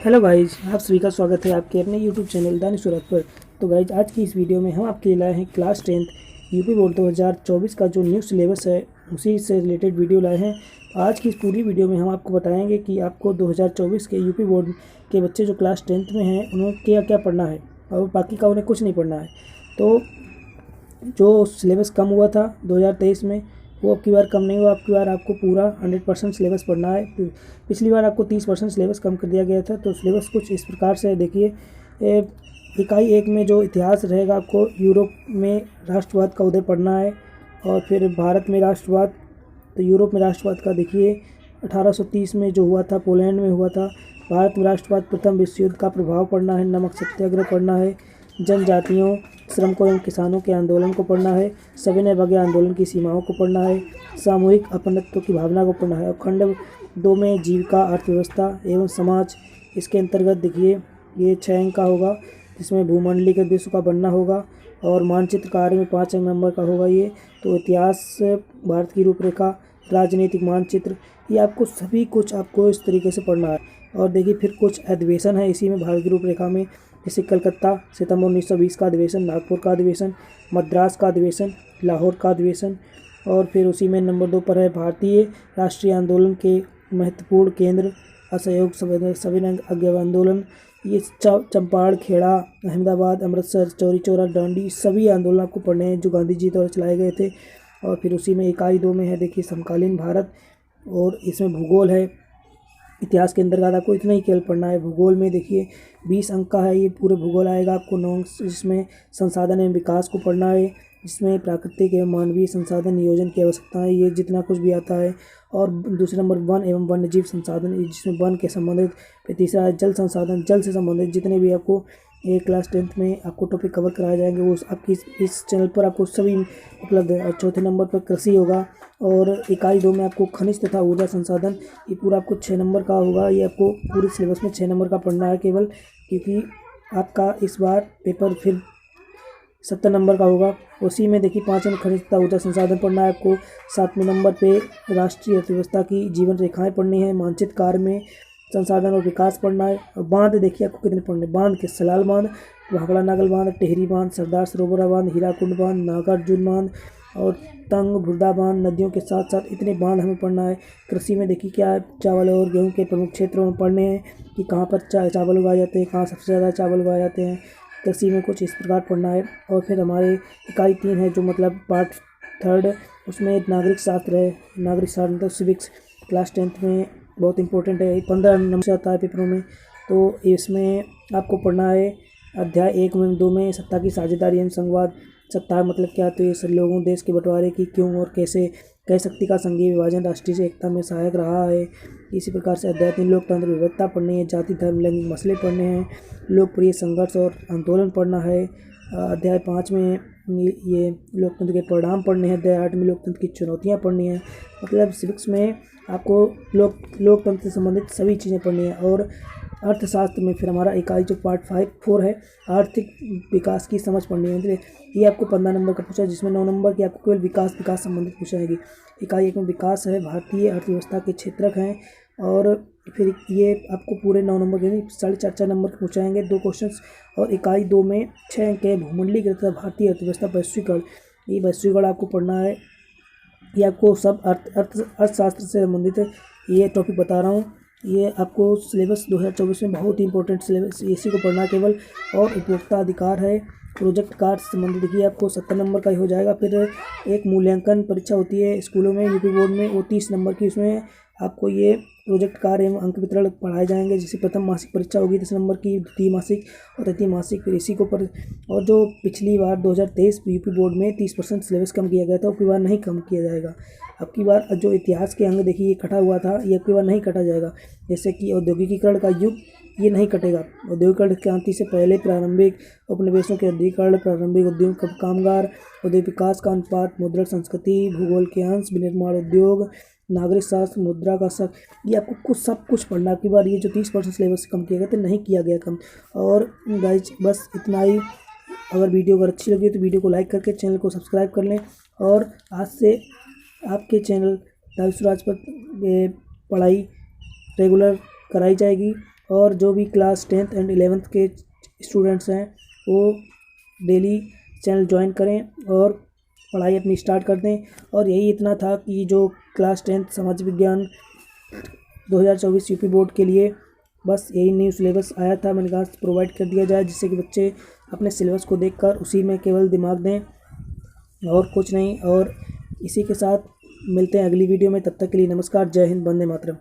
Hello guys, आप सभी का स्वागत है आपके अपने यूट्यूब चैनल दानिश सूरत पर। तो गाइज, आज की इस वीडियो में हम आपके लिए लाए हैं क्लास 10th यूपी बोर्ड 2024 का जो न्यू सिलेबस है उसी से रिलेटेड वीडियो लाए हैं। आज की इस पूरी वीडियो में हम आपको बताएंगे कि आपको 2024 के यूपी बोर्ड के बच्चे जो क्लास 10th में हैं उन्हें क्या क्या पढ़ना है और बाकी का उन्हें कुछ नहीं पढ़ना है। तो जो सिलेबस कम हुआ था 2023 में वो अब की बार कम नहीं हुआ। अब की बार आपको पूरा 100% सिलेबस पढ़ना है। पिछली बार आपको 30% सिलेबस कम कर दिया गया था। तो सिलेबस कुछ इस प्रकार से है, देखिए। इकाई 1 में जो इतिहास रहेगा, आपको यूरोप में राष्ट्रवाद का उदय पढ़ना है और फिर भारत में राष्ट्रवाद। तो यूरोप में राष्ट्रवाद का देखिए 1830 में जो हुआ था, पोलैंड में हुआ था। भारत में राष्ट्रवाद, प्रथम विश्व युद्ध का प्रभाव पढ़ना है, नमक सत्याग्रह पढ़ना है, जनजातियों, श्रमिकों एवं किसानों के आंदोलन को पढ़ना है, सविनय अवज्ञा आंदोलन की सीमाओं को पढ़ना है, सामूहिक अपनत्व की भावना को पढ़ना है। और खंड 2 में जीविका, अर्थव्यवस्था एवं समाज, इसके अंतर्गत देखिए ये 6 अंक का होगा, जिसमें भूमंडलीय के विश्व का बनना होगा और मानचित्र कार्य में 5 नंबर का होगा ये। तो इतिहास, भारत की रूपरेखा, राजनीतिक मानचित्र, ये आपको सभी कुछ आपको इस तरीके से पढ़ना है। और देखिए फिर कुछ अधिवेशन है इसी में भारत की रूपरेखा में, जैसे कलकत्ता सितंबर 1920 का अधिवेशन, नागपुर का अधिवेशन, मद्रास का अधिवेशन, लाहौर का अधिवेशन। और फिर उसी में नंबर 2 पर है भारतीय राष्ट्रीय आंदोलन के महत्वपूर्ण केंद्र, असहयोग सविनय अवज्ञा आंदोलन। ये चंपारण, खेड़ा, अहमदाबाद, अमृतसर, चौरी चौरा, दांडी, सभी आंदोलन आपको पढ़ने हैं जो गांधी जी द्वारा चलाए गए थे। और फिर उसी में इकाई 2 में है देखिए समकालीन भारत, और इसमें भूगोल है। इतिहास के अंतर्गत आपको इतना ही केवल पढ़ना है। भूगोल में देखिए 20 अंक का है, ये पूरे भूगोल आएगा आपको 9, जिसमें संसाधन एवं विकास को पढ़ना है, जिसमें प्राकृतिक एवं मानवीय संसाधन नियोजन की आवश्यकता है, ये जितना कुछ भी आता है। और दूसरे नंबर वन एवं वन्यजीव संसाधन, जिसमें वन के संबंधित। फिर तीसरा है जल संसाधन, जल से संबंधित जितने भी आपको ये क्लास 10th में आपको टॉपिक कवर कराए जाएंगे वो आपकी इस चैनल पर आपको सभी उपलब्ध है। और चौथे नंबर पर कृषि होगा। और इकाई 2 में आपको खनिज तथा ऊर्जा संसाधन, ये पूरा आपको 6 नंबर का होगा। ये आपको पूरे सिलेबस में 6 नंबर का पढ़ना है केवल, क्योंकि आपका इस बार पेपर फिर 70 नंबर का होगा। उसी में देखिए 5 नंबर खनिज तथा ऊर्जा संसाधन पढ़ना है आपको। 7वें नंबर पे राष्ट्रीय अर्थव्यवस्था की जीवन रेखाएं पढ़नी है। मानचित्र कार्य में संसाधन और विकास पढ़ना है। और बांध देखिए आपको कितने पढ़ने, बांध के सलाल बांध, भाखड़ा नागल बांध, टेहरी बांध, सरदार सरोवर बांध, हीराकुंड बांध, नागार्जुन बांध और तंग भुरदा बांध, नदियों के साथ साथ इतने बांध हमें पढ़ना है। कृषि में देखिए क्या चावल और गेहूं के प्रमुख क्षेत्रों में पढ़ने हैं कि कहाँ पर चावल उगाए जाते हैं, कहाँ सबसे ज़्यादा चावल उगाए जाते हैं। कृषि में कुछ इस प्रकार पढ़ना है। और फिर हमारे इकाई 3 है जो मतलब पार्ट 3, उसमें नागरिक शास्त्र है। नागरिक शास्त्र मतलब सिविक्स क्लास 10th में बहुत इंपॉर्टेंट है, 15 नंबर से आता है पेपरों में। तो इसमें आपको पढ़ना है अध्याय 1 में 2 में सत्ता की साझेदारी एवं संवाद। सत्ता मतलब क्या, तो ये सभी लोगों देश के बंटवारे की क्यों और कैसे कह शक्ति का संघीय विभाजन राष्ट्रीय से एकता में सहायक रहा है। इसी प्रकार से अध्याय 3 लोकतंत्र विविधता पढ़नी है, जाति धर्म लैंगिक मसले पढ़ने हैं, लोकप्रिय संघर्ष और आंदोलन पढ़ना है। अध्याय 5 में ये लोकतंत्र के परिणाम पढ़ने हैं। अध्याय 8 में लोकतंत्र की चुनौतियाँ पढ़नी है। मतलब सिविक्स में आपको लोकतंत्र से संबंधित सभी चीज़ें पढ़नी है। और अर्थशास्त्र में फिर हमारा इकाई जो पार्ट 4 है, आर्थिक विकास की समझ पढ़नी है। ये आपको 15 नंबर का पूछा है, जिसमें 9 नंबर की आपको केवल विकास संबंधित पूछा जाएगी। इकाई 1 में विकास है, भारतीय अर्थव्यवस्था के क्षेत्रक हैं। और फिर ये आपको पूरे 9 नंबर के 4.5 नंबर के पूछाएंगे 2 क्वेश्चंस। और इकाई 2 में 6 अंक है, भूमंडलीय तथा भारतीय अर्थव्यवस्था वैश्वीकरण। ये वैश्वीकरण आपको पढ़ना है। ये आपको सब अर्थशास्त्र से संबंधित ये टॉपिक बता रहा हूँ। ये आपको सिलेबस 2024 में बहुत ही इंपॉर्टेंट सिलेबस, इसी को पढ़ना केवल। और उपभोक्ता अधिकार है, प्रोजेक्ट कार्ड से संबंधित देखिए आपको 70 नंबर का ही हो जाएगा। फिर एक मूल्यांकन परीक्षा होती है स्कूलों में यूपी बोर्ड में, वो 30 नंबर की, उसमें आपको ये प्रोजेक्ट कार्य एवं अंक वितरण पढ़ाए जाएंगे। जैसे प्रथम मासिक परीक्षा होगी 10 नंबर की, द्वितीय मासिक और तृतीय मासिक, फिर इसी को पर। और जो पिछली बार 2023 यूपी बोर्ड में 30% सिलेबस कम किया गया था, अब की बार नहीं कम किया जाएगा। अब की बार जो इतिहास के अंग देखिए ये कटा हुआ था, ये अब की बार नहीं कटा जाएगा। जैसे कि औद्योगिकीकरण का युग, ये नहीं कटेगा। औद्योगिकरण क्रांति से पहले प्रारंभिक उपनिवेशों के अधिकरण, प्रारंभिक उद्योग कामगार, औद्योगिक विकास का अनुपात, मुद्रक संस्कृति, भूगोल के अंश, विनिर्माण उद्योग, नागरिक शास्त्र, मुद्रा का शक, ये आपको सब कुछ पढ़ना। की बार ये जो 30% सिलेबस कम किया गया था, नहीं किया गया कम। और गाइज बस इतना ही। अगर वीडियो अगर अच्छी लगी तो वीडियो को लाइक करके चैनल को सब्सक्राइब कर लें। और आज से आपके चैनल दानिश सूरत पर पढ़ाई रेगुलर कराई जाएगी। और जो भी क्लास 10th एंड 11th के स्टूडेंट्स हैं वो डेली चैनल ज्वाइन करें और पढ़ाई अपनी स्टार्ट कर दें। और यही इतना था कि जो क्लास 10th समाज विज्ञान 2024 यूपी बोर्ड के लिए बस यही न्यू सिलेबस आया था, मैंने कहा प्रोवाइड कर दिया जाए, जिससे कि बच्चे अपने सिलेबस को देखकर उसी में केवल दिमाग दें और कुछ नहीं। और इसी के साथ मिलते हैं अगली वीडियो में, तब तक के लिए नमस्कार, जय हिंद, वंदे मातरम।